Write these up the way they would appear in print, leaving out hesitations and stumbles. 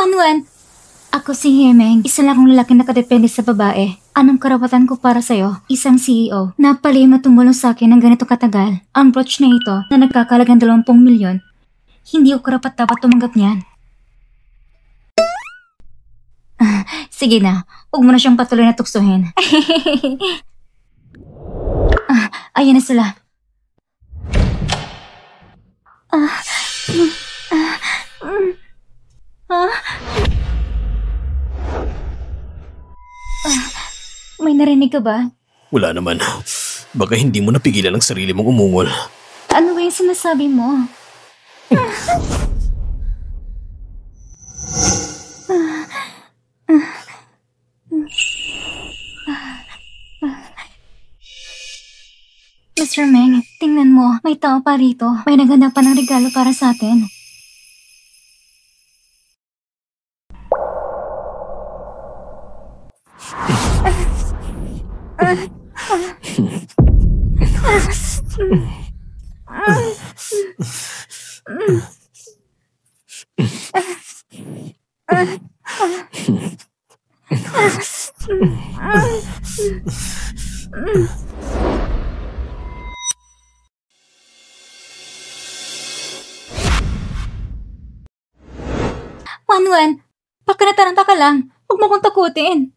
Wanwan! Ako si Hemeng, isa lang akong lalaki nakadepende sa babae. Anong karapatan ko para sa'yo? Isang CEO. Napalihim na tumulong sa akin ng ganito katagal. Ang brooch na ito na nagkakalagang 20 milyon. Hindi ko karapat dapat tumanggap niyan. Sige na, huwag mo na siyang patuloy na tuksohin. Ayan na sila. May narinig ka ba? Wala naman. Baka hindi mo napigilan ang sarili mong umungol. Ano ba yung sinasabi mo? Mr. Meng, tingnan mo. May tao pa rito. May naghanda pa ng regalo para sa atin. Wanwan, pakanataranta ka lang. Huwag mo kong takutin.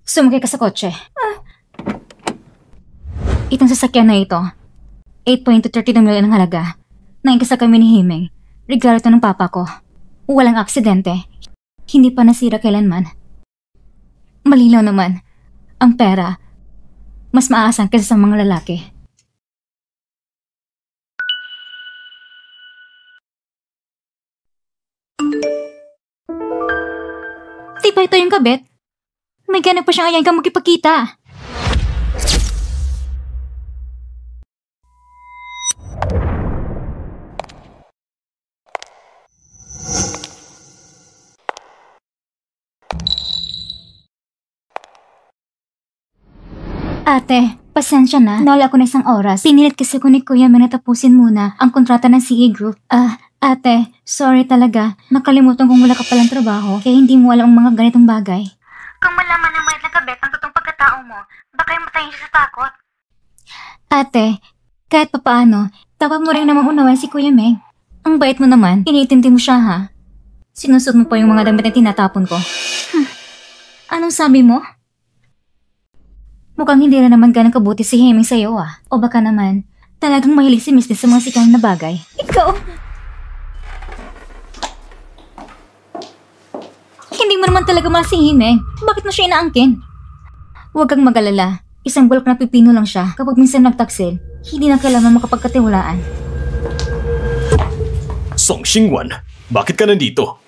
Sumakay ka sa kotse. Itong sasakyan na ito, 8.32 million ang halaga. Naingkasa kami ni Hemeng. Regalo ito ng papa ko. Walang aksidente. Hindi pa nasira kailanman. Malinaw naman. Ang pera, mas maaasan kaysa sa mga lalaki. Di ba ito yung kabit? May ganap pa siyang ayayin kang magkipagkita. Ate, pasensya na. Nawala ako na isang oras. Pinilit kasi ko ni Kuya Meng na tapusin muna ang kontrata ng CE Group. Ate, sorry talaga. Nakalimutan kong wala ka palang trabaho, kaya hindi mo alam ang mga ganitong bagay. Kung malaman ng mga nakabet ang totoong pagkatao mo, baka yung matayin siya sa takot. Ate, kahit papaano, dapat mo rin namang unawain si Kuya Meng. Ang bait mo naman, iniintindi mo siya ha. Sinusot mo pa yung mga damit na tinatapon ko. Anong sabi mo? Mukhang hindi na naman ganang kabuti si Hemeng sa'yo O baka naman, talagang mahilig si Misty sa mga sikang na bagay. Ikaw! Hindi mo naman talaga mahal si Hemeng. Bakit mo siya inaangkin? Huwag kang mag-alala. Isang bulok na pipino lang siya. Kapag minsan nagtaksil, hindi na kailangan makapagkatiwalaan. Song Xingwan, bakit ka nandito?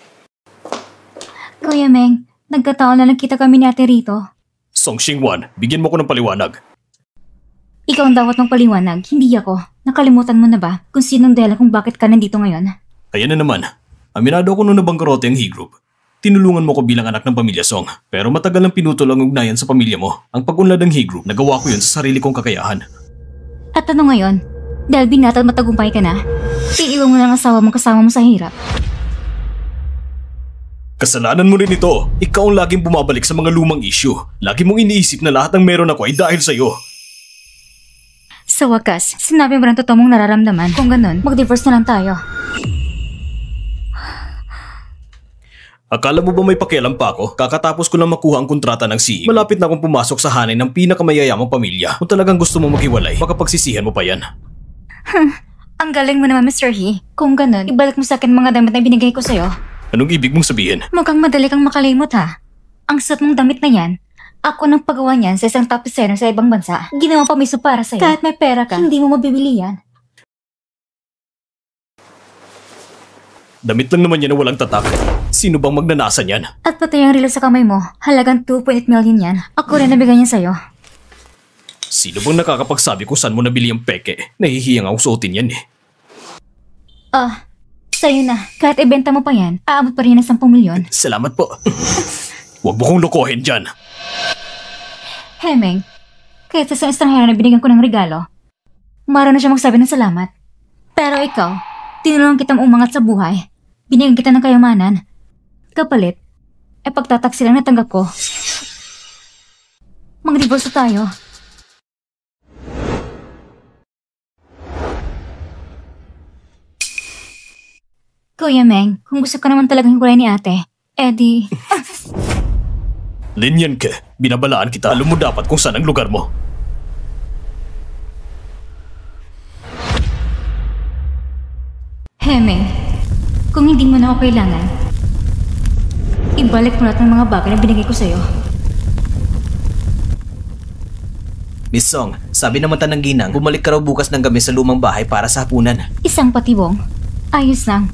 Kuya Meng, nagkataon na nagkita kami ni ate rito. Song Xingwan, bigyan mo ko ng paliwanag. Ikaw ang dapat magpaliwanag, hindi ako. Nakalimutan mo na ba kung sinong dahilan kung bakit ka nandito ngayon? Ayan na naman. Aminado ako nung nabangkarote ang He-Group. Tinulungan mo ko bilang anak ng pamilya Song. Pero matagal nang pinutol ang ugnayan sa pamilya mo. Ang pag-unlad ng He-Group, nagawa ko yun sa sarili kong kakayahan. At ano ngayon? Dahil binata at matagumpay ka na, iiwan mo lang asawa mong kasama mo sa hirap. Kasalanan mo rin ito. Ikaw ang laging bumabalik sa mga lumang issue. Lagi mong iniisip na lahat ng meron ako ay dahil sa'yo. Sa wakas, sinabi mo rin totoo mong nararamdaman. Kung ganun, mag-divorce na lang tayo. Akala mo ba may pakialam pa ako? Kakatapos ko lang makuha ang kontrata ng CE. Malapit na akong pumasok sa hanay ng pinakamayayamang pamilya. Kung talagang gusto mo maghiwalay, baka pagsisihan mo pa yan. Ang galing mo naman, Mr. He. Kung ganun, ibalik mo sa akin mga damit na binigay ko sa'yo. Anong ibig mong sabihin? Mukhang madali kang makalimot ha. Ang suot mong damit na yan, ako nang pagawa niyan sa isang top designer sa ibang bansa. Ginawa pa miso para sa'yo. Kahit may pera ka, hindi mo mabibili yan. Damit lang naman yan na walang tatak. Sino bang magnanasa niyan? At pati yung relo sa kamay mo, halagang 2.8 million yan. Ako rin nabigay niya sa'yo. Sino bang nakakapagsabi kung saan mo nabili ang peke? Nahihiyang akong suotin yan eh. Sa'yo na. Kahit ibenta mo pa yan, aabot pa rin ng 10 milyon. Salamat po. Huwag mo kong lokohin dyan. Hemeng, kahit sa isang estranghero na binigyan ko ng regalo, marunong na siya magsabi ng salamat. Pero ikaw, tinulungan kitang umangat sa buhay. Binigyan kita ng kayamanan. Kapalit, pagtataksi lang natanggap ko. Mag-divorce na tayo. Kuya Meng, kung gusto ka naman talagang hiwalay ni ate, di... Linyan ka, binabalaan kita. Alam mo dapat kung saan ang lugar mo. Meng, kung hindi mo na ako kailangan, ibalik mo lahat ng mga bagay na binigay ko sa'yo. Miss Song, sabi ng mata ng ginang, bumalik ka raw bukas ng gabi sa lumang bahay para sa hapunan. Isang patibong, ayos lang.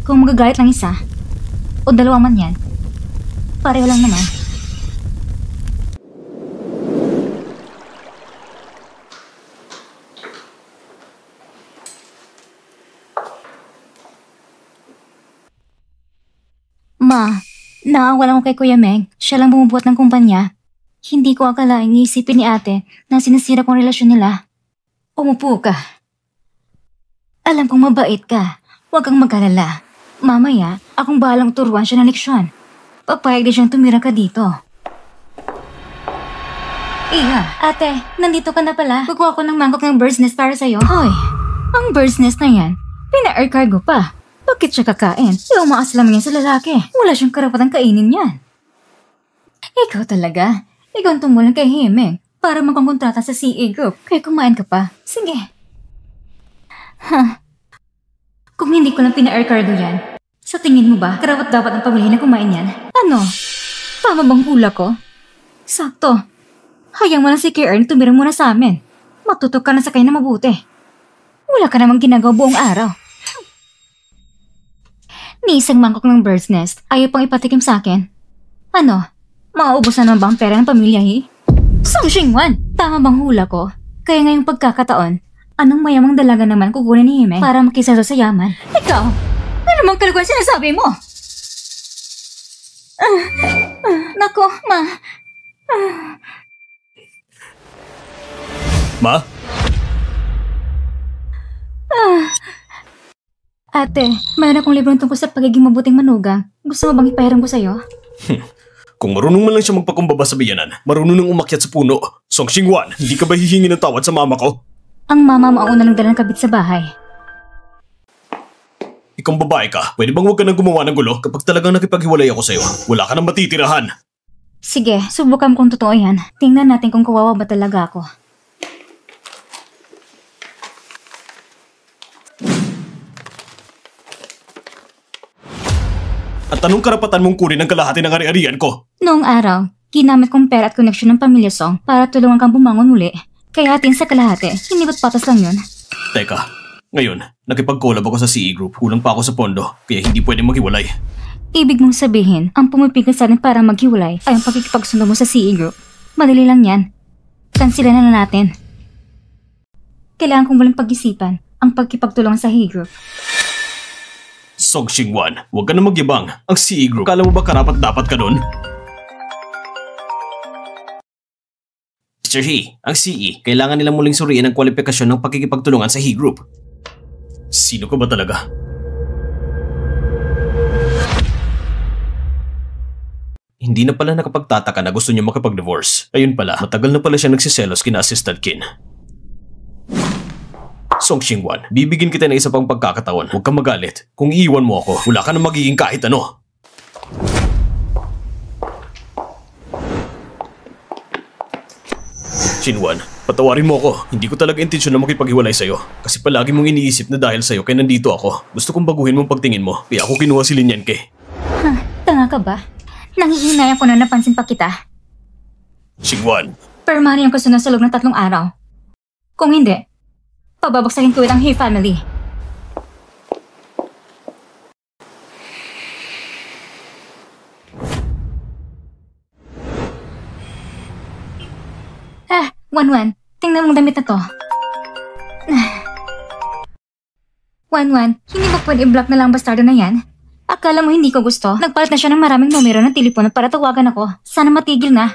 Kung magagalit ng isa, o dalawa man yan, pareho lang naman. Ma, naawala ko kay Kuya Meng. Siya lang bumubuhat ng kumpanya. Hindi ko akalaing iisipin ni ate na sinisira kong relasyon nila. Umupo ka. Alam kong mabait ka. Huwag kang mag-alala. Mamaya, akong bahalang turuan siya ng leksyon. Papayag din siyang tumira ka dito. Iya, ate, nandito ka na pala. Kukuha ko ng mangkok ng bird's nest para sa'yo. Hoy, ang bird's nest na yan, pina-air cargo pa. Bakit siya kakain? Umaas lang yan sa lalaki. Wala siyang karapatang kainin yan. Ikaw talaga. Ikaw ang tumulong kay Himeng para magkongkontrata sa CA Group. Kaya kumain ka pa. Sige. Kung hindi ko lang pina-air cargo yan, sa tingin mo ba, karapat dapat ang pamilya na kumain yan? Ano? Tama bang hula ko? Sakto. Hayang mo lang si Kern tumira muna sa amin. Matutok ka na sa kanya na mabuti. Wala ka namang ginagawa buong araw. Ni isang mangkok ng bird's nest, ayaw pang ipatikim sa akin. Ano? Mauubos na naman ba ang pera ng pamilya, Song Xingwan, tama bang hula ko? Kaya ngayong pagkakataon, anong mayamang dalaga naman kukunin ni Hime para makisalo sa yaman? Ikaw, ano namang kalugwan sinasabi mo? Nako, ma. Ma? Ate, mayroon akong librong tungkol sa pagiging mabuting manugang. Gusto mo bang ipahiram ko sa'yo? Kung marunong man lang siya magpakumbaba sa biyanan, marunong nang umakyat sa puno. Song Xingwan, hindi ka ba hihingi ng tawad sa mama ko? Ang mama mo ang una nang dala ng kabit sa bahay. Ikaw babae ka, pwede bang huwag ka nang gumawa ng gulo kapag talagang nakipaghiwalay ako sa'yo? Wala ka nang matitirahan. Sige, subukan kung totoo yan. Tingnan natin kung kawawa ba talaga ako. At anong karapatan mong kunin ang kalahati ng ari-arian ko? Noong araw, ginamit kong pera at koneksyon ng pamilya Song para tulungan kang bumangon muli. Kaya hatin sa kalahati, hindi ba't patas lang yun? Teka, ngayon, nakipag-collab ako sa CE Group. Kulang pa ako sa pondo, kaya hindi pwede maghiwalay. Ibig mong sabihin, ang pumipigil sa atin para maghiwalay ay ang pagkikipagsundo mo sa CE Group. Madali lang yan. Kansilan na natin. Kailangan kong walang pag-isipan ang pagkipagtulungan sa CE Group. Song Xingwan, huwag ka na magyabang. Ang CE Group, kala mo ba karapat dapat ka doon? Mr. He, ang CE, kailangan nilang muling suriin ang kwalifikasyon ng pagkikipagtulungan sa He Group. Sino ka ba talaga? Hindi na pala nakapagtataka na gusto niya makipag-divorce. Ayun pala, matagal na pala siya nagsiselos kina Assistant Kin. Song Xingwan, bibigyan kita ng isa pang pagkakataon. Huwag kang magalit. Kung iiwan mo ako, wala ka nang magiging kahit ano. Xinwan, patawarin mo ako. Hindi ko talaga intensyon na makipaghiwalay sa'yo. Kasi palagi mong iniisip na dahil sa'yo kaya nandito ako. Gusto kong baguhin mong pagtingin mo. Kaya ako kinuha si Lin Yanke. Tanga ka ba? Nanghihinayang ko na napansin pa kita. Xingwan. Permano yung kasunod sa loob ng 3 araw. Kung hindi, pababagsakin ko ang He family. Wanwan, tingnan mong damit na to. Wanwan, hindi ba pwede i-block na lang ang bastardo na yan? Akala mo hindi ko gusto? Nagpalit na siya ng maraming numero ng telepono para tawagan ako. Sana matigil na.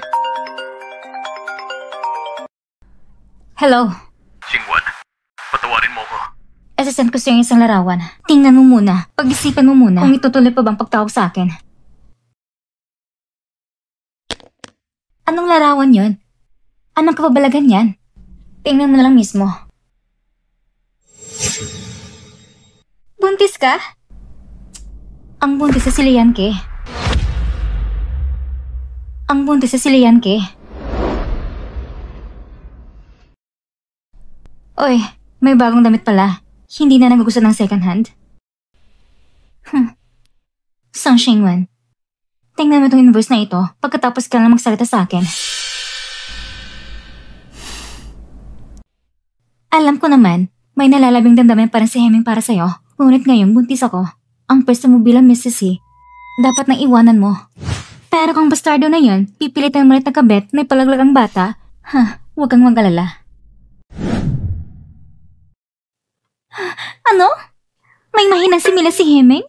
Hello? Xingwan, patawarin mo ako. Send ko sa'yo yung isang larawan. Tingnan mo muna. Pag-isipan mo muna kung itutuloy pa bang pagtawag sa akin. Anong larawan yon? Anong kababalagan yan? Tingnan mo na lang mismo. Buntis ka? Ang buntis sa Silianke. Ang buntis sa Silianke. Oy, may bagong damit pala. Hindi na nagugusto ng second hand. Song Xingwen, tingnan mo itong invoice na ito pagkatapos ka lang magsalita sa akin. Alam ko naman, may nalalabing damdamin parang si Heming para sa'yo. Ngunit ngayon, buntis ako. Ang pwesto mo bilang Mrs. C, dapat nang iwanan mo. Pero kung bastardo na yun, pipilitan mo ulit ng kabet na ipalaglag ang bata, huwag kang mag-alala. Ano? May mahinang simila si Heming?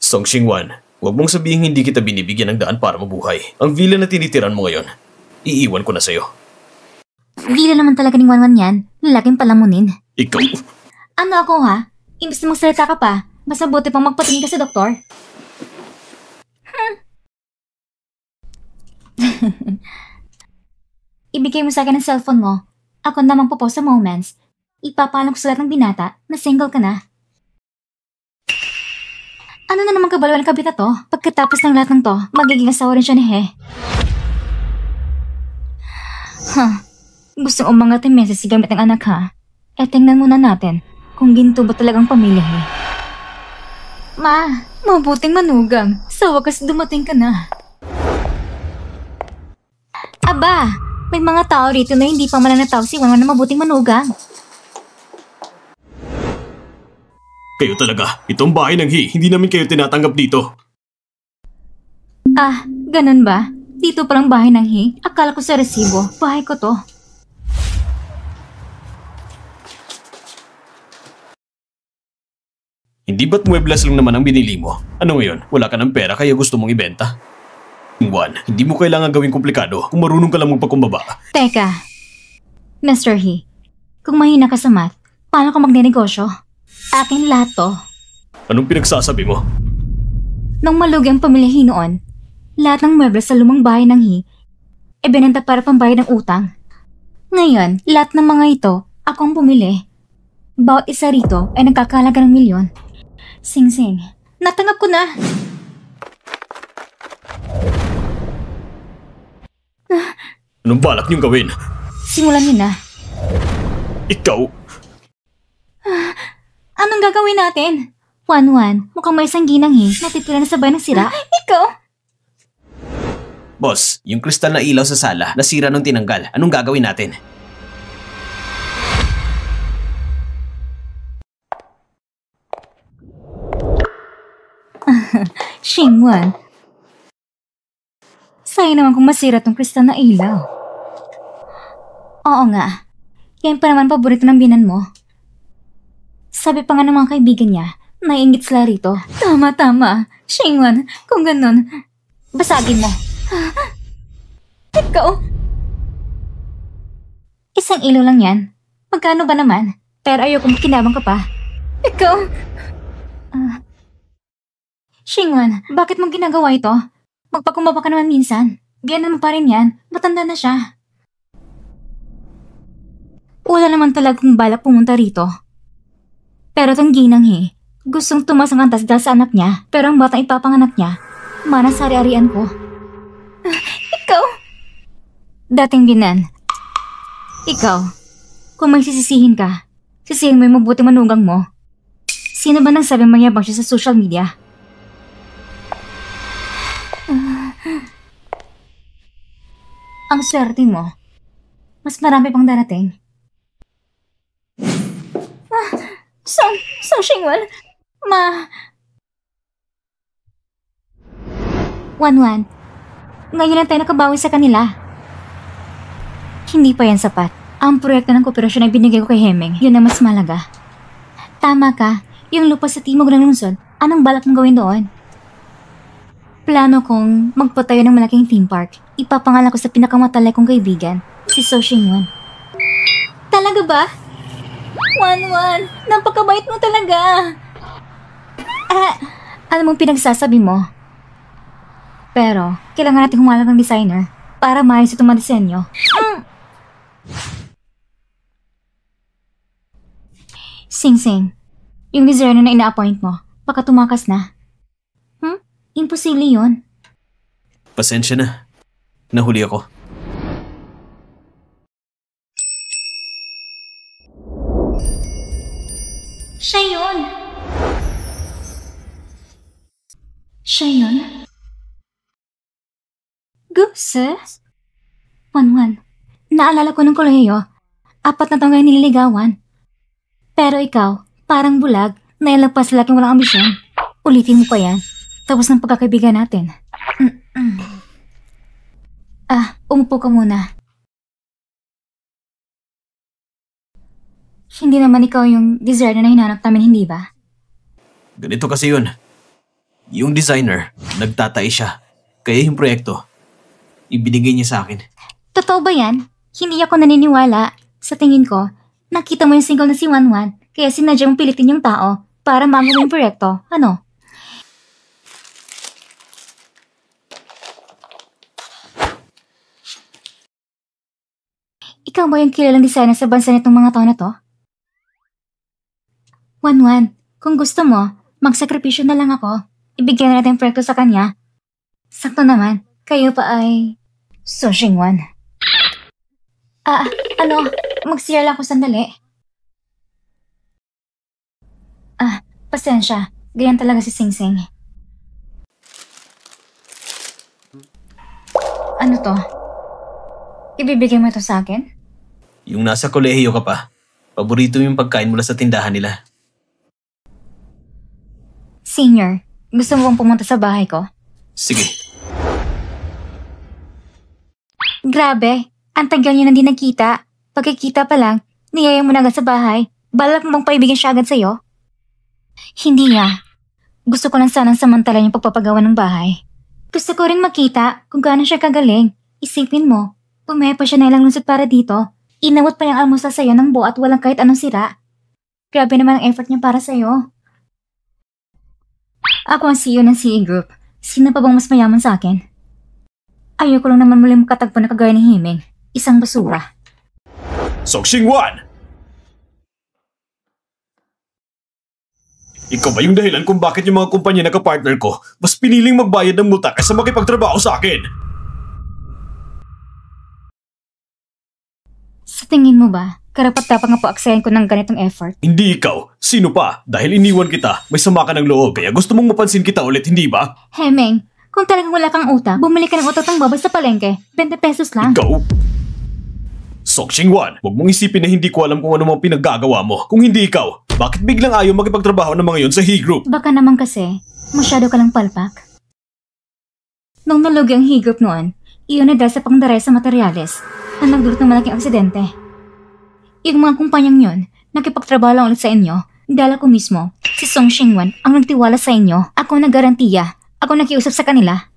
Song Xingwan, huwag mong sabihin hindi kita binibigyan ng daan para mabuhay. Ang villa na tinitiran mo ngayon, iiwan ko na sa'yo. Villa naman talaga ni Wanwan yan. Lalaking palamunin. Ikaw? Ano ako ha? Imbis na magsalita ka pa, mas mabuti pang magpatingin ka sa doktor. Ibigay mo sa akin ang cellphone mo. Ako na magpo-post sa Moments. Ipapaalam ko sa lahat ng binata na single ka na. Ano na naman kabalawan ng kabita to? Pagkatapos ng lahat ng to, magiging asawa rin siya ni He. Gusto umangat yung message si gamit ng anak ha? Tingnan muna natin kung ginto ba talagang pamilya He. Ma, mabuting manugang. Sa wakas dumating ka na. Aba, may mga tao rito na hindi pa mananataw si Wanwan na mabuting manugang. Kayo talaga. Itong bahay ng He, hindi namin kayo tinatanggap dito. Ganun ba? Dito palang bahay ng He? Akala ko sa resibo. Bahay ko to. Hindi ba't muebles lang naman ang binili mo? Ano ngayon? Wala ka ng pera kaya gusto mong ibenta? Juan, hindi mo kailangan gawing komplikado kung marunong ka lang magpakumbaba. Teka, Mr. He, kung mahina ka sa math, paano ka magnenegosyo? Akin lahat to. Anong pinagsasabi mo? Nung malugi ang pamilya He noon, lahat ng muebles sa lumang bahay ng He, ibinenta para pambayad ng utang. Ngayon, lahat ng mga ito, akong bumili. Bawat isa rito ay nagkakalaga ng milyon. Sing-sing, natanggap ko na. Anong balak niyong gawin? Simulan niyo na. Ikaw? Anong gagawin natin? Wanwan, mukhang may isang ginang He, natitira na sa bahay ng sira. Ikaw? Boss, yung kristal na ilaw sa sala, nasira nung tinanggal. Anong gagawin natin? Xingwan. Sayang naman kung masira tong kristal na ilaw. Oo nga. Yan pa naman paborito ng binan mo. Sabi pa nga ng mga kaibigan niya, naiingit sila rito. Tama. Xingwan, kung ganun, basagin mo. Ikaw? Isang ilaw lang yan. Magkano ba naman? Pero ayokong kinabang ka pa. Ikaw? Xingwan, bakit mo ginagawa ito? Magpakumbaba ka naman minsan. Biyanan mo pa rin yan. Matanda na siya. Wala naman talagang balak pumunta rito. Pero tong ginang He, gustong tumas ang antas dahil sa anak niya. Pero ang batang ipapanganak niya, mana sa ari-arian ko. Ikaw? Dating binan. Ikaw, kung may sisisihin ka, sisihin mo yung mabuti manugang mo. Sino ba nang sabing mayabang siya sa social media? Ang swerte mo. Mas marami pang darating. Song Xingwan, Wanwan, ngayon lang tayo nakabawi sa kanila. Hindi pa yan sapat. Ang proyekto ng kooperasyon ay binigay ko kay Heming. Yun ang mas malaga. Tama ka, yung lupa sa timog ng lungsod, anong balak mong gawin doon? Plano kong magpatayo ng malaking theme park. Ipapangalan ko sa pinakamatalay kong kaibigan, si So Xingwan. Talaga ba? Wanwan, napakabait mo talaga. Alam mong pinagsasabi mo. Pero, kailangan natin humanap ng designer para maayos itong mga disenyo. Sing-sing, yung designer na ina-appoint mo, baka tumakas na. Imposible yun. Pasensya na. Nahuli ako. Siya yun! Siya yun? Goose? Wanwan, naalala ko ng kolehiyo. 4 na taong ngayon nililigawan. Pero ikaw, parang bulag, nailagpas sa laking walang ambisyon. Ulitin mo pa yan. Tapos ng pagkakaibigan natin. Umupo ka muna. Hindi naman ikaw yung designer na hinanap namin, hindi ba? Ganito kasi yun. Yung designer, nagtatai siya. Kaya yung proyekto, ibinigay niya sa akin. Totoo ba yan? Hindi ako naniniwala. Sa tingin ko, nakita mo yung single na si Wanwan, kaya sinadya mong pilitin yung tao para magawa yung proyekto. Ano? Ikaw ba yung kilalang designer sa bansa nitong mga taon na to? Wanwan, kung gusto mo, magsakripisyo na lang ako. Ibigyan na natin yung proyekto sa kanya. Sakto naman, kayo pa ay... So Xingwan. Mag-CR lang ako sandali. Pasensya. Ganyan talaga si Sing-Sing. Ano to? Ibibigay mo ito sa akin? Yung nasa kolehiyo ka pa, paborito yung pagkain mula sa tindahan nila. Senior, gusto mo bang pumunta sa bahay ko? Sige. Grabe, ang tagal niyo nang di nagkita. Pagkikita pa lang, niyaya mo na agad sa bahay. Balak mo bang paibigin siya agad sa'yo? Hindi nga. Gusto ko lang sanang samantala yung pagpapagawa ng bahay. Gusto ko rin makita kung gaano siya kagaling. Isipin mo, pumayag pa siya na ilang lunsod para dito. Inawat pa yung almusal sa'yo ng buo at walang kahit anong sira. Grabe naman ang effort niya para sa'yo. Ako ang CEO ng CA Group. Sino pa bang mas mayaman sa akin? Ayoko lang naman muli makatagpo na kagaya ni Himing. Isang basura. So Xingwan! Ikaw ba yung dahilan kung bakit yung mga kumpanya na kapartner ko mas piniling magbayad ng multa kaysa makipagtrabaho sa akin? Sa tingin mo ba, karapat-dapat nga po aksayan ko ng ganitong effort? Hindi ikaw. Sino pa? Dahil iniwan kita, may sama ka ng loob kaya gusto mong mapansin kita ulit, hindi ba? Hemeng, kung talagang wala kang utak, bumili ka ng utak ng baboy sa palengke. 20 pesos lang. Ikaw? Sok Xingwan, huwag mong isipin na hindi ko alam kung ano mga pinaggagawa mo. Kung hindi ikaw, bakit biglang ayaw makipagtrabaho ng mga yon sa He Group? Baka naman kasi, masyado ka lang palpak. Nung nalugi ang He Group noon, iyon na dahil sa pangdaray sa materyales na nagdulot ng malaking aksidente. Yung mga kumpanyang yon, nakipagtrabaho lang ulit sa inyo dahil ako mismo, si Song Xingwan, ang nagtiwala sa inyo. Ako ang naggarantiya, ako nakiusap sa kanila.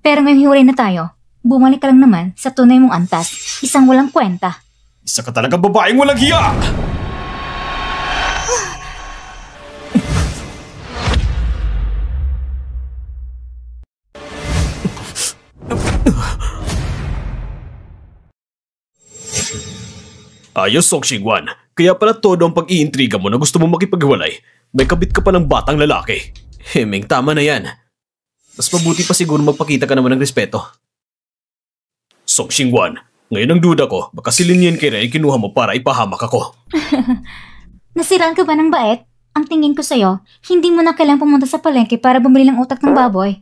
Pero ngayong hiwalay na tayo, bumalik ka lang naman sa tunay mong antas, isang walang kwenta. Isa ka talaga babaeng walang hiya! Ayos, Sok Xingwan. Kaya pala todo ang pag-iintriga mo na gusto mo makipaghiwalay. May kabit ka pa ng batang lalaki. Hemeng, tama na yan. Mas mabuti pa siguro magpakita ka naman ng respeto. Sok Xingwan, ngayon ang duda ko, baka si Lin Yan Kira ay kinuha mo para ipahamak ako. Nasiraan ka ba ng bait? Ang tingin ko sa'yo, hindi mo na kailangang pumunta sa palengke para bumili ng utak ng baboy.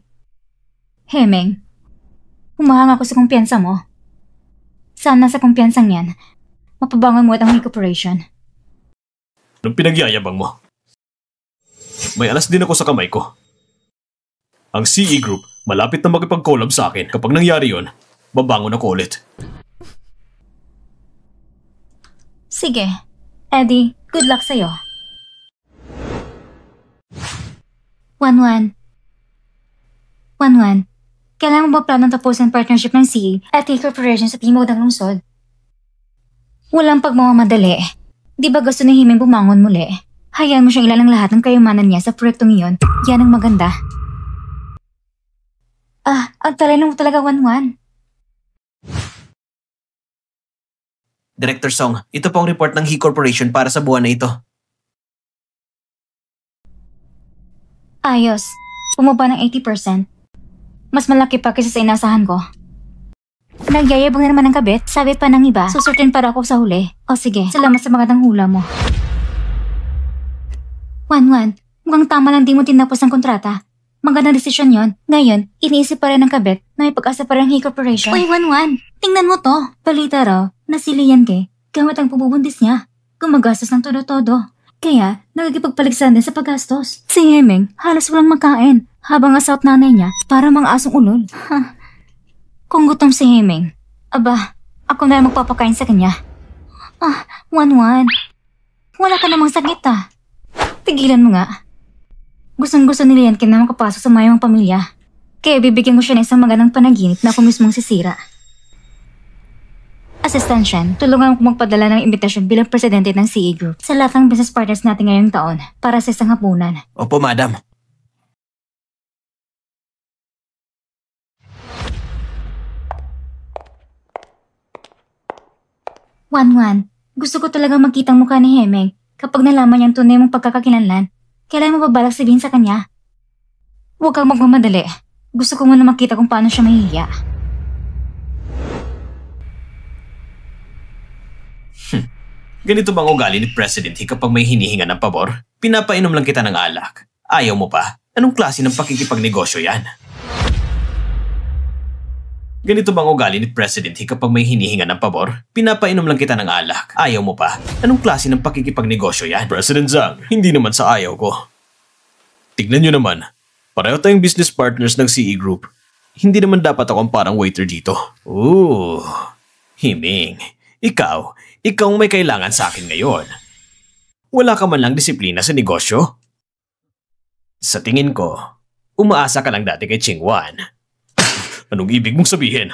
Hemeng, humahanga ako sa kumpiyansa mo. Sana sa kumpiyansang yan, mapabangon mo at ang corporation. Anong pinagyayabang mo? May alas din ako sa kamay ko. Ang CE Group, malapit na makipag-collab sa akin. Kapag nangyari yon, babangon ako ulit. Sige, Eddie, good luck sa'yo. Wanwan, Wanwan, kailangan mo ba planong tapusin ang partnership ng CE at Corporation sa Timog ng Lungsod? Walang pagmamamadali. Di ba gusto ni Himeng bumangon muli? Hayaan mo siyang ilalang lahat ng kayamanan niya sa proyektong iyon. Yan ang maganda. Ang talino mo talaga, Wanwan. Director Song, ito po ang report ng He Corporation para sa buwan na ito. Ayos. Bumaba ng 80%. Mas malaki pa kaysa sa inasahan ko. Nagyayabang na naman ang kabit. Sabi pa ng iba, susurtin para ako sa huli. O sige, salamat sa magandang hula mo. Wanwan, mukhang tama lang di mo tinapos ang kontrata. Magandang desisyon yon. Ngayon, iniisip pa rin ng kabit na may pag-asa pa rin ang He Corporation. Uy, Wanwan, tingnan mo to. Balita raw na si Lian Ke, gamit ang pabubundis niya. Gumagastos ng todo-todo. Kaya, nagkikipagpaligsan din sa paggastos. Si Heming, halos walang makain. Habang asaw at nanay niya, para mga asong ulol. Kung gutom si Heming, ako na lang magpapakain sa kanya. Wanwan, wala ka namang sakit Tigilan mo nga. Gustong-gusto ni Lian Ke na makapasok sa mayamang pamilya. Kaya bibigyan ko siya ng isang magandang panaginip na ako mismong sisira. Assistant Shen, tulungan ko magpadala ng imbitasyon bilang presidente ng CE Group sa lahat ng business partners natin ngayong taon para sa isang hapunan. Opo, madam. Wanwan, gusto ko talaga magkita ang mukha ni Hemeng kapag nalaman niyang tunay mong pagkakakilanlan. Kailan mo babalak sabihin sa kanya? Huwag kang magmamadali. Gusto ko muna makita kung paano siya mahihiya. Ganito bang ugali ni President He kapag may hinihinga ng pabor? Pinapainom lang kita ng alak. Ayaw mo pa? Anong klase ng pakikipagnegosyo yan? Ganito bang ugali ni President He kapag may hinihinga ng pabor? Pinapainom lang kita ng alak. Ayaw mo pa? Anong klase ng pakikipagnegosyo yan? President Zhang, hindi naman sa ayaw ko. Tignan nyo naman, pareho tayong business partners ng CE Group. Hindi naman dapat akong parang waiter dito. Ooh, Himing, ikaw may kailangan sa akin ngayon. Wala ka man lang disiplina sa negosyo? Sa tingin ko, umaasa ka lang dati kay Qingwan. Anong ibig mong sabihin?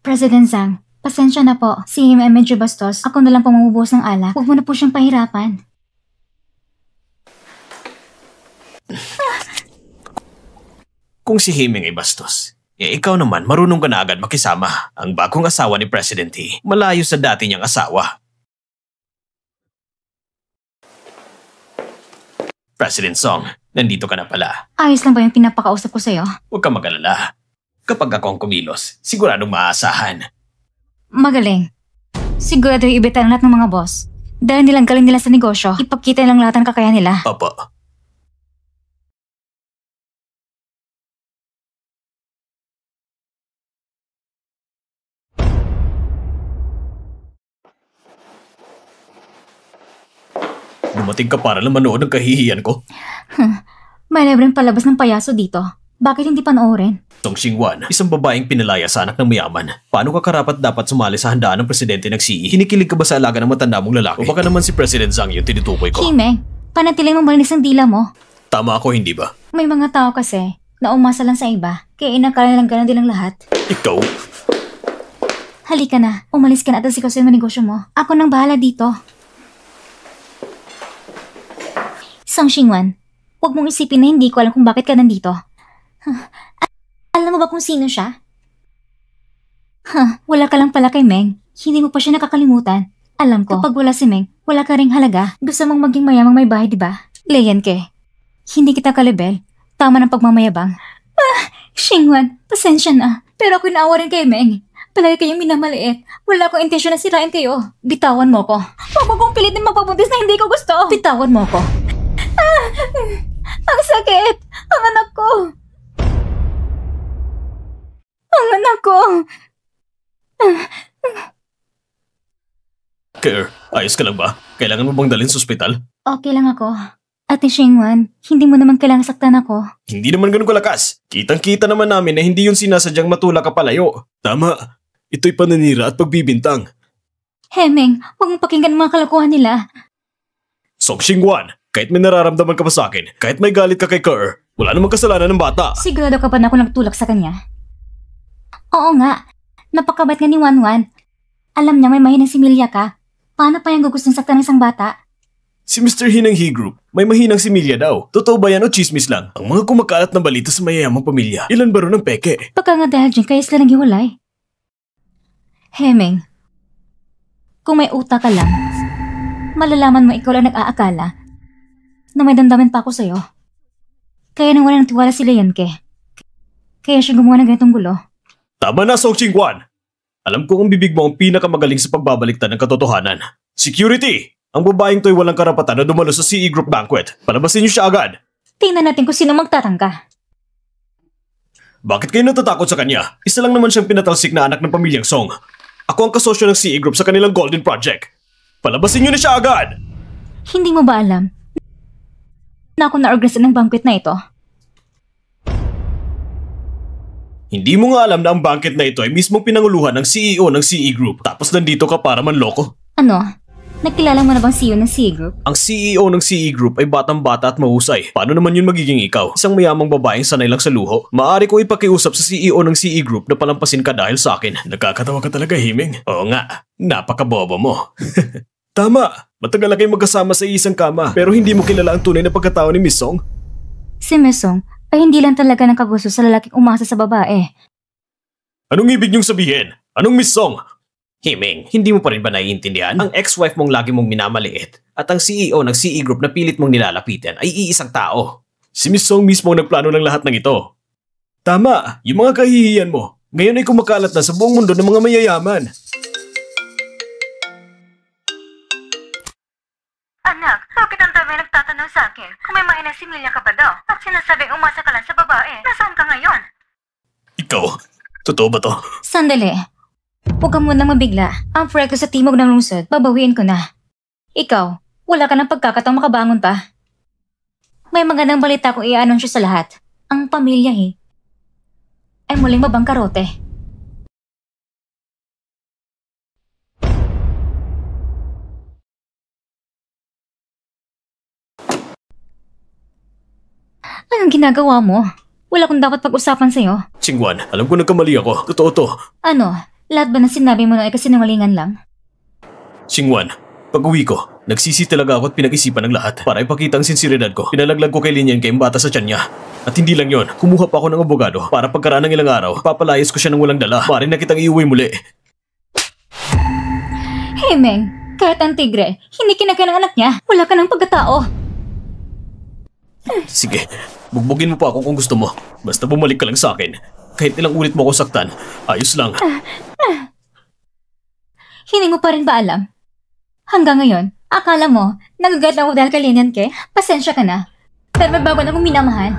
President Zhang, pasensya na po. Si Him ay medyo bastos. Ako na lang po mamubuhos ng alak. Huwag mo na po siyang pahirapan. Kung si Himing ay bastos, ikaw naman marunong ka na agad makisama. Ang bagong asawa ni President He, malayo sa dati niyang asawa. President Song, nandito ka na pala. Ayos lang ba yung pinapakausap ko sa'yo? Huwag ka mag-alala. Kapag ako ang kumilos, siguradong maaasahan. Magaling. Sigurado ibita ng lahat ng mga boss. Dahil nilang galing nila sa negosyo, ipakita nilang lahat ng kakayahan nila. Opo. Dumating ka para lang manood ng kahihiyan ko. May libreng palabas ng payaso dito. Bakit hindi panoorin? Tong Xingwan, isang babaeng pinalaya sa anak ng mayaman. Paano ka karapat dapat sumali sa handaan ng presidente ng CE? Kinikilig ka ba sa alaga ng matanda mong lalaki? O baka naman si President Zhang yung tinutukoy ko? Himeng, panatiling mo malinis ang dila mo. Tama ako, hindi ba? May mga tao kasi na umasa lang sa iba, kaya inakala nilang ganun din ang lahat. Ikaw? Halika na, umalis ka na at asikaso yung negosyo mo. Ako nang bahala dito. Song Xingwan, huwag mong isipin na hindi ko alam kung bakit ka nandito. Alam mo ba kung sino siya? Wala ka lang pala kay Meng. Hindi mo pa siya nakakalimutan. Alam ko, kapag wala si Meng, wala ka ring halaga. Gusto mong maging mayamang may bahay, diba? Lian Ke, hindi kita kalibel. Tama ng pagmamayabang. Xingwan, pasensya na. Pero ako naawa rin kay Meng. Palagi kayong minamaliit. Wala akong intensyon na sirain kayo. Bitawan mo ko. Huwag mo kong pilit na magpabuntis na hindi ko gusto. Bitawan mo ko. Ang sakit! Ang anak ko! Ang anak ko! Care, ayos ka lang ba? Kailangan mo bang dalhin sa ospital? Okay lang ako. Ate Xingwan, hindi mo naman kailangang saktan ako. Hindi naman ganun kalakas. Kitang-kita naman namin na hindi yun sinasadyang matulak ka palayo. Tama. Ito'y paninira at pagbibintang. Hemeng, huwag mong pakinggan ang mga kalokohan nila. Song Xingwan, kahit may nararamdaman ka pa sa akin, kahit may galit ka kay Kerr, Wala namang kasalanan ng bata. Sigurado ka ba na ako nagtulak sa kanya? Oo nga. Napakabait nga ni Wanwan. Alam niya may mahinang similya ka. Paano pa yung gustong saktan ng isang bata? Si Mr. Hinang He Group, may mahinang similya daw. Totoo ba yan o chismis lang? Ang mga kumakalat na balita sa mayayamang pamilya, ilan ba ron ang peke? Baka nga dahil dyan kaya sila naghiwalay. Heming, kung may utak ka lang, malalaman mo ikaw lang nag-aakala na may damdamin pa ako sa'yo. Kaya nang wala ng tiwala si Leonke. Kaya siya gumawa ng ganitong gulo. Tama na, Song Chingguan! Alam kong ang bibig mo ang pinakamagaling sa pagbabaliktad ng katotohanan. Security! Ang babaeng to'y walang karapatan na dumalo sa CE Group banquet. Palabasin niyo siya agad. Tingnan natin kung sino magtatangka. Bakit kayo natatakot sa kanya? Isa lang naman siyang pinatalsik na anak ng pamilyang Song. Ako ang kasosyo ng CE Group sa kanilang Golden Project. Palabasin niyo na siya agad! Hindi mo ba alam na ako na-organisan ng banquet na ito? Hindi mo nga alam na ang banquet na ito ay mismong pinanguluhan ng CEO ng CE Group. Tapos nandito ka para manloko? Ano? Nakilala mo na bang CEO ng CE Group? Ang CEO ng CE Group ay batang-bata at mahusay. Paano naman yun magiging ikaw? Isang mayamang babaeng sanay lang sa luho. Maaari kong ipakiusap sa CEO ng CE Group na palampasin ka dahil sa akin. Nakakatawa ka talaga, Himing. Oo nga, napakabobo mo. Tama, matagal na kayong magkasama sa isang kama pero hindi mo kilala ang tunay na pagkatao ni Miss Song? Si Miss Song ay hindi lang talaga nakagusto sa lalaking umasa sa babae. Anong ibig niyong sabihin? Anong Miss Song? Himing, hindi mo pa rin ba naiintindihan? Ang ex-wife mong lagi mong minamaliit at ang CEO ng CE Group na pilit mong nilalapitan ay iisang tao. Si Miss Song mismo ang nagplano ng lahat ng ito. Tama, yung mga kahihiyan mo. Ngayon ay kumakalat na sa buong mundo ng mga mayayaman. Anak, bakit ang dami nagtatanong sa akin kung may mahinang similya ka ba daw? At sinasabing umasa ka lang sa babae. Nasaan ka ngayon? Ikaw, totoo ba to? Sandali. Huwag ka munang mabigla. Ang friend ko sa timog ng lungsod, babawiin ko na. Ikaw, wala ka ng pagkakataong makabangon pa. May magandang balita kung i-anunsyo sa lahat. Ang pamilya ay muling mabangkarote. Anong ginagawa mo? Wala kong dapat pag-usapan sa'yo. Chingguan, alam ko nagkamali ako. Totoo to. Ano? Lahat ba ng sinabi mo na ay kasinungalingan lang? Chingguan, pag-uwi ko, nagsisi talaga ako at pinag-isipan ng lahat. Para ipakita ang sinseridad ko, pinalaglag ko kay Linyan kay bata sa tiyan niya. At hindi lang yon, kumuha pa ako ng abogado para pagkaraan ng ilang araw, papalayas ko siya ng walang dala. Pare na kitang iuwi muli. Hey Meng, kahit ang tigre, hindi kinakain ng anak niya. Wala ka ng pagkatao. Sige, bugbugin mo pa ako kung gusto mo. Basta bumalik ka lang sa akin. Kahit ilang ulit mo ako saktan, ayos lang. Hindi mo pa rin ba alam? Hanggang ngayon, akala mo, nagagat ako dahil kay Linyan Ke? Pasensya ka na. Pero may bago na akong minamahal.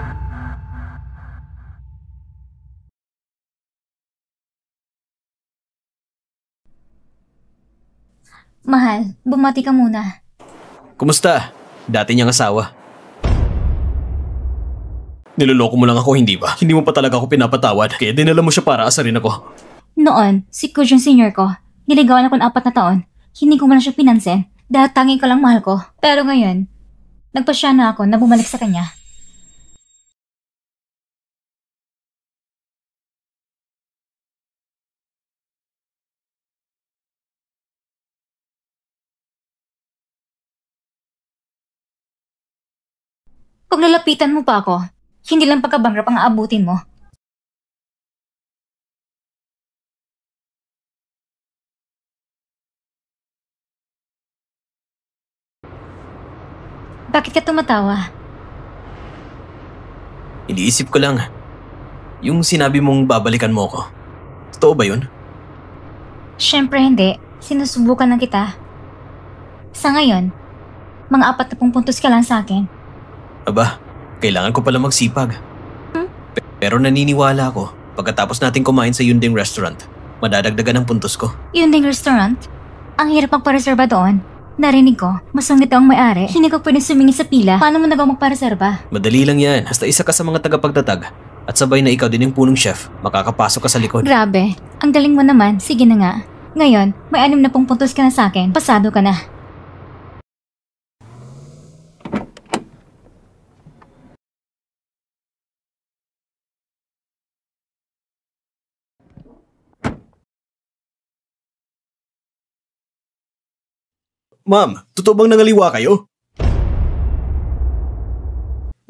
Mahal, bumati ka muna. Kumusta? Dati niyang asawa. Niloloko mo lang ako, hindi ba? Hindi mo pa talaga ako pinapatawad, kaya dinala mo siya para asarin ako. Noon, si Kuj yung senior ko. Niligawan ako ng 4 na taon. Hindi ko man siya pinansin dahil tanging ko lang mahal ko. Pero ngayon, nagpasya na ako na bumalik sa kanya. Kung lalapitan mo pa ako, hindi lang pagkabangrap ang aabutin mo. Bakit ka tumatawa? Iniisip ko lang, yung sinabi mong babalikan mo ako. Totoo ba yun? Siyempre hindi. Sinusubukan lang kita. Sa ngayon, mga 40 puntos ka lang sa akin. Aba, kailangan ko pala magsipag. Pero naniniwala ako, pagkatapos natin kumain sa Yunding Restaurant, madadagdagan ang puntos ko. Yun ding restaurant, ang hirap magpareserba doon. Narinig ko, masungit daw ang may-ari. Hindi ko pwedeng sumingin sa pila. Paano mo nagawa magpareserba? Madali lang yan, basta isa ka sa mga tagapagtatag. At sabay na ikaw din yung punong chef, makakapasok ka sa likod. Grabe, ang galing mo naman. Sige na nga. Ngayon, may 60 puntos ka na sa akin. Pasado ka na. Ma'am, totoo bang nangaliwa kayo?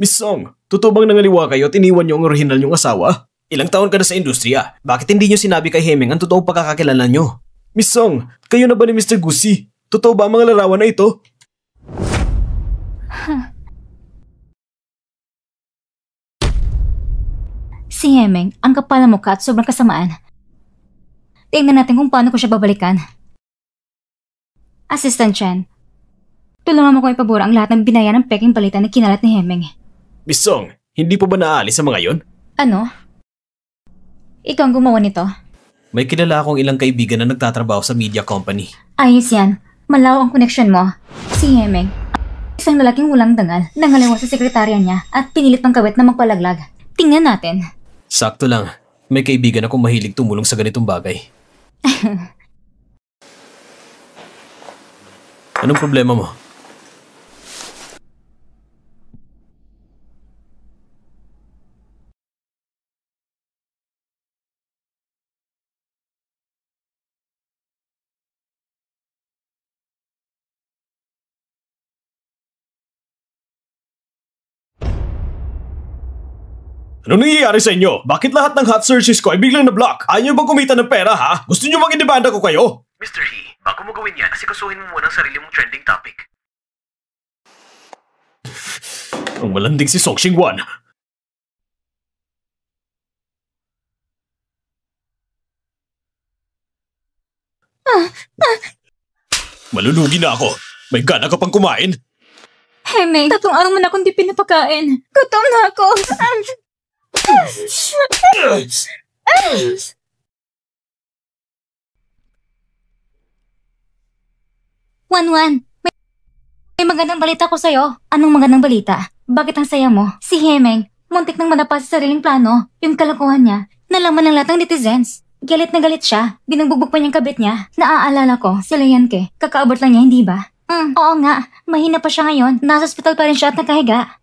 Miss Song, totoo bang nangaliwa kayo at iniwan niyo ang orihinal niyong asawa? Ilang taon ka na sa industriya. Bakit hindi niyo sinabi kay Heming ang totoong pagkakakilala niyo? Miss Song, kayo na ba ni Mr. Gusi? Totoo ba ang mga larawan na ito? Si Heming, ang kapal na mukha at sobrang kasamaan. Tingnan natin kung paano ko siya babalikan. Assistant Chen, tulungan mo ko ipabura ang lahat ng binaya ng peking balita na kinalat ni Heming. Miss Song, hindi po ba naaalis sa mga yon? Ano? Ikaw ang gumawa nito? May kilala akong ilang kaibigan na nagtatrabaho sa media company. Ayos yan. Malaw ang koneksyon mo. Si Heming, isang lalaking walang dangal, nangaliwa sa sekretarya niya at pinilit ng kawit na magpalaglag. Tingnan natin. Sakto lang. May kaibigan akong mahilig tumulong sa ganitong bagay. Anong problema mo? Anong nangyayari sa inyo? Bakit lahat ng hot searches ko ay biglang na-block? Ayaw niyo bang kumita ng pera, ha? Gusto niyo bang idebanda ko kayo? Mr. He, bago mo gawin yan, asikasuhin mo muna ang sarili mong trending topic. Ang malanding si Song Xingwan. Malulugi na ako. May gana ka pang kumain? Heming, 3 araw mo na akong di pinapakain. Gutom na ako. Wanwan, may magandang balita ko sa'yo. Anong magandang balita? Bakit ang saya mo? Si Heming, muntik nang madapa sa sariling plano. Yung kalokohan niya, nalaman ng lahat ng netizens. Galit na galit siya. Binubugbog pa niyang kabit niya. Naaalala ko, sila yan ke. Kakaabot lang niya, hindi ba? Oo nga, mahina pa siya ngayon. Nasa ospital pa rin siya at nakahiga.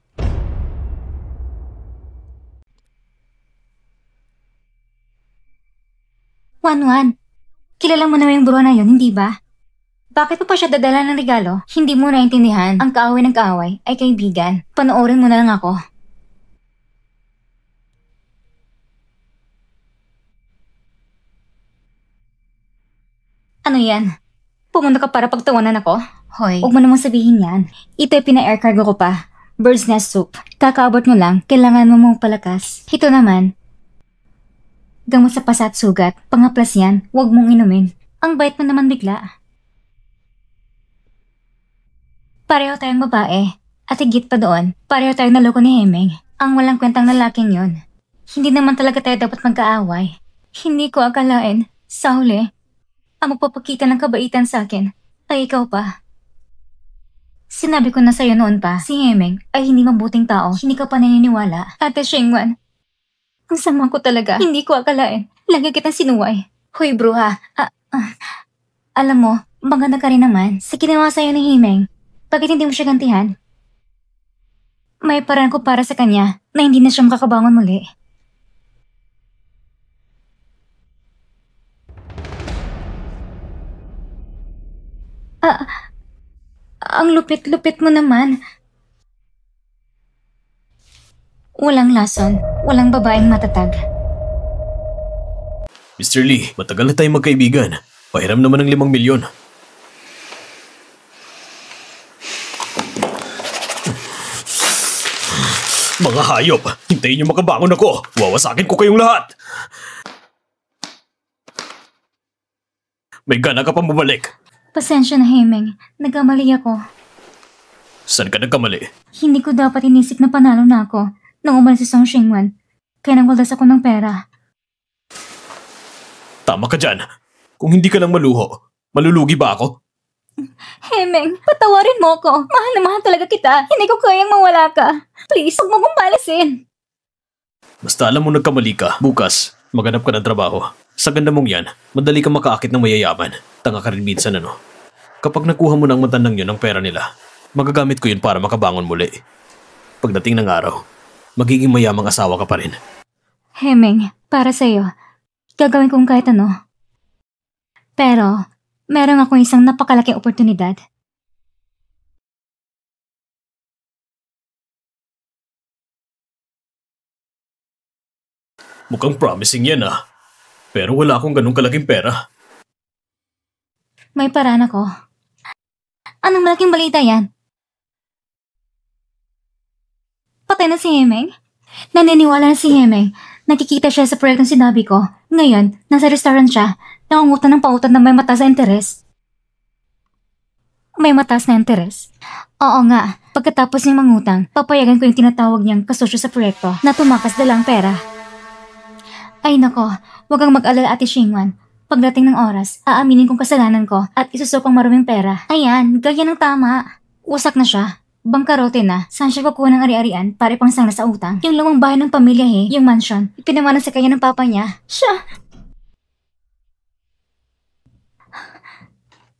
Wanwan, kilala mo na yung bro na yun, hindi ba? Bakit pa siya dadala ng regalo? Hindi mo naintindihan. Ang kaaway ng kaaway ay kaibigan. Panoorin mo na lang ako. Ano yan? Pumunta ka para pagtawanan ako? Hoy, huwag mo namang sabihin yan. Ito ay pina-air cargo ko pa. Bird's nest soup. Kakaabot mo lang, kailangan mo mong palakas. Ito naman, gamot sa pasa at sugat. Pangaplas yan, huwag mong inumin. Ang bait mo naman bigla. Pareho tayong babae. At higit pa doon, pareho tayong naloko ni Heming. Ang walang kwentang lalaking yon. Hindi naman talaga tayo dapat magkaaway. Hindi ko akalain, sa huli, ang magpapakita ng kabaitan sa akin ay ikaw pa. Sinabi ko na sa'yo noon pa, si Heming ay hindi mabuting tao, hindi ka pa naniniwala. Ate Xingwan, ang sama ko talaga. Hindi ko akalain. Lagi kitang sinuway. Hoy, bruha. Alam mo, maganda ka rin naman. Sa ginawa sa'yo ni Heming, bakit hindi mo siya gantihan? May paraan ko para sa kanya na hindi na siya makakabangon muli. Ang lupit-lupit mo naman. Walang lason, walang babaeng matatag. Mr. Lee, matagal na tayong magkaibigan. Pahiram naman ng 5 milyon. Mga hayop! Hintayin niyo makabangon ako! Wawasakin ko kayong lahat! May gana ka pa bumalik. Pasensya na, Heming. Nagkamali ako. Saan ka nagkamali? Hindi ko dapat inisip na panalo na ako nang umalis si Song Xingwan. Kaya nangwaldas ako ng pera. Tama ka dyan. Kung hindi ka lang maluho, malulugi ba ako? Heming, patawarin mo ko. Mahal na mahal talaga kita. Hindi ko kayang mawala ka. Please, huwag mo kong palasin. Basta alam mo nagkamali ka. Bukas, maghanap ka ng trabaho. Sa ganda mong yan, madali kang makaakit ng mayayaman. Tanga ka rin minsan, ano? Kapag nakuha mo ng matandang yun ang pera nila, magagamit ko yun para makabangon muli. Pagdating ng araw, magiging mayamang asawa ka pa rin. Heming, para sa'yo, gagawin kong kahit ano. Pero, meron akong isang napakalaking oportunidad. Mukhang promising yan ah. Pero wala akong ganun kalaking pera. May paraan ako. Anong malaking balita yan? Patay na si Hemeng? Naniniwala na si Hemeng. Nakikita siya sa proyektong sinabi ko. Ngayon, nasa restaurant siya. Nangungutan ng pautan na may mataas na interes. May mataas na interes? Oo nga. Pagkatapos niyang mangutang, papayagan ko yung tinatawag niyang kasosyo sa proyekto na tumakas dalang pera. Ay nako, wag kang mag-alala Ate Xingwan. Pagdating ng oras, aaminin kong kasalanan ko at isusukang maruming pera. Ayan, ganyan ang tama. Wasak na siya. Bangkarote na. Saan siya kukuha ng ari-arian para ipangsang na sa utang? Yung lumang bahay ng pamilya yung mansion. Ipinamana sa kanya ng papa niya. Siya!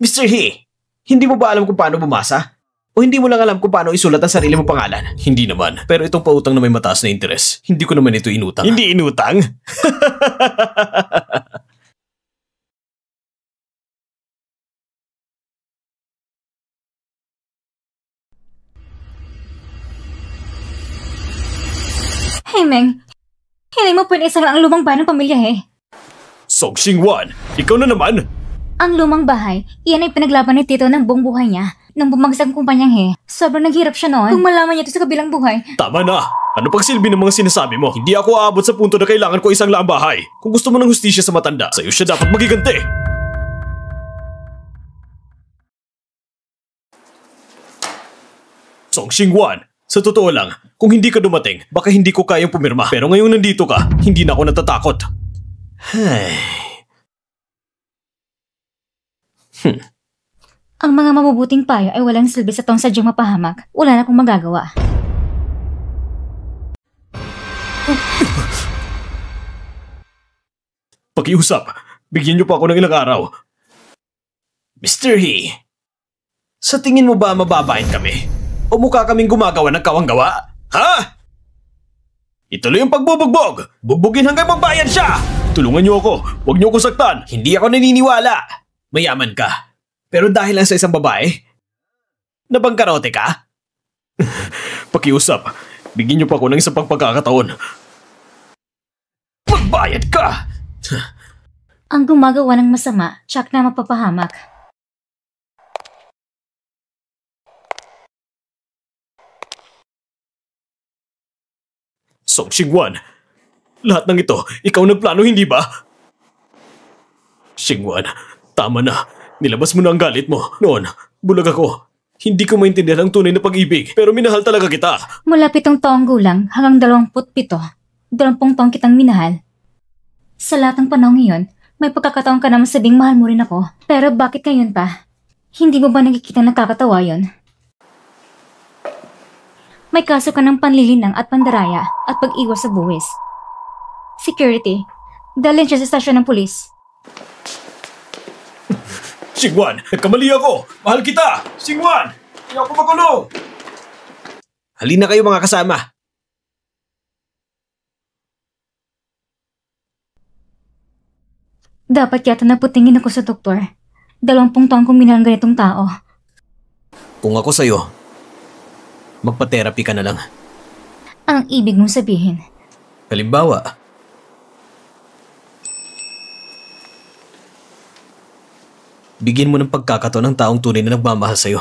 Mr. He, hindi mo ba alam kung paano bumasa? O hindi mo lang alam kung paano isulat ang sarili mong pangalan? Hindi naman. Pero itong pautang na may mataas na interes, hindi ko naman ito inutang. Hindi inutang? Hemeng, hindi mo pwede isang lang ang lumang bahay ng pamilya Song Xingwan, ikaw na naman! Ang lumang bahay, iyan ay pinaglaban ni Tito ng buong buhay niya. Nang bumagsak ang kumpanyang sobrang naghirap siya noon. Kung malaman niya ito sa kabilang buhay. Tama na! Ano pang silbi ng mga sinasabi mo? Hindi ako aabot sa punto na kailangan ko isang laang bahay. Kung gusto mo ng hustisya sa matanda, sa'yo siya dapat magiganti. Song Xingwan, sa totoo lang, kung hindi ka dumating, baka hindi ko kayang pumirma. Pero ngayong nandito ka, hindi na ako natatakot. Ang mga mabubuting payo ay walang silbi sa tong sadyang mapahamak. Wala na akong magagawa. Pakiusap, bigyan niyo pa ako ng ilang araw. Mr. He, sa tingin mo ba mababain kami? O mukha kaming gumagawa ng kawanggawa? Ha? Ituloy ang pagbubugbog! Bugbugin hanggang magbayad siya! Tulungan niyo ako, huwag niyo ako saktan. Hindi ako naniniwala. Mayaman ka. Pero dahil lang sa isang babae, nabangkarote ka? Pakiusap, bigyan niyo pa ako ng isang pagkakataon. Magbayad ka! Ang gumagawa ng masama, tsak na mapapahamak. Song Xingwan, lahat ng ito, ikaw nagplano, hindi ba? Xingwan, tama na. Nilabas mo na ang galit mo. Noon, bulag ako. Hindi ko maintindihan ang tunay na pag-ibig, pero minahal talaga kita. Mula 7 taong gulang hanggang 27, 20 taong kitang minahal. Sa lahat ng panahon ngayon, may pagkakataon ka naman sabing mahal mo rin ako. Pero bakit ngayon pa? Hindi mo ba nakikita nakakatawa yon? May kaso ka ng panlilinang at pandaraya at pag-iwas sa buwis. Security, dalhin siya sa stasyon ng pulis. Xingwan, nagkamali ako! Mahal kita! Xingwan! Hindi ako magulo! Halina kayo mga kasama. Dapat yata naputingin ako sa doktor. 20 taong kong minahal ang ganitong tao. Kung ako sa'yo, magpa-therapy ka na lang. Anong ibig mong sabihin? Halimbawa, bigyan mo ng pagkakataon ng taong tunay na nagmamahal sa'yo.